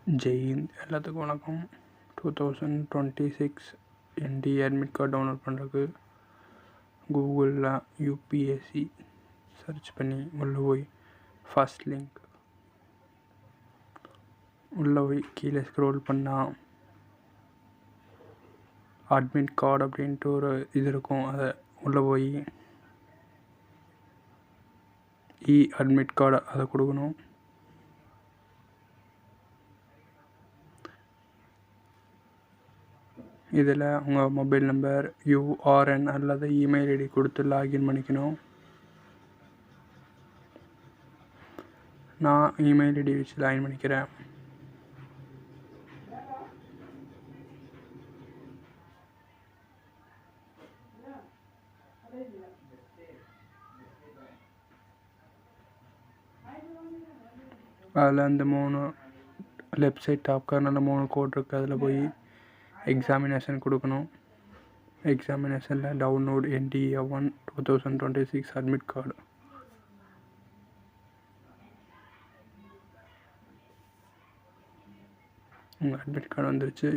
ஜெய்ஹிந்த். எல்லாத்துக்கும் வணக்கம். 2026 என்டி admit card download பண்ணுறதுக்கு கூகுளில் யூபிஎஸ்சி சர்ச் பண்ணி உள்ளே போய் ஃபர்ஸ்ட் லிங்க் உள்ளே போய் கீழே ஸ்க்ரோல் பண்ணால் அட்மிட் கார்டு அப்படின்ட்டு ஒரு இது இருக்கும். அதை உள்ளே போய் அட்மிட் கார்டு அதை கொடுக்கணும். இதில் உங்கள் மொபைல் நம்பர், யூஆர்என் அல்லது இமெயில் ஐடி கொடுத்து லாகின் பண்ணிக்கணும். நான் இமெயில் ஐடி வச்சு லாகின் பண்ணிக்கிறேன். அதில் அந்த 3 லெஃப்ட் சைட் டாப் கார்னரில் 3 கோட் இருக்குது. அதில் போய் எக்ஸாமினேஷன் கொடுக்கணும். எக்ஸாமினேஷனில் டவுன்லோட் NTA1 2026 அட்மிட் கார்டு. உங்கள் அட்மிட் கார்டு வந்துருச்சு.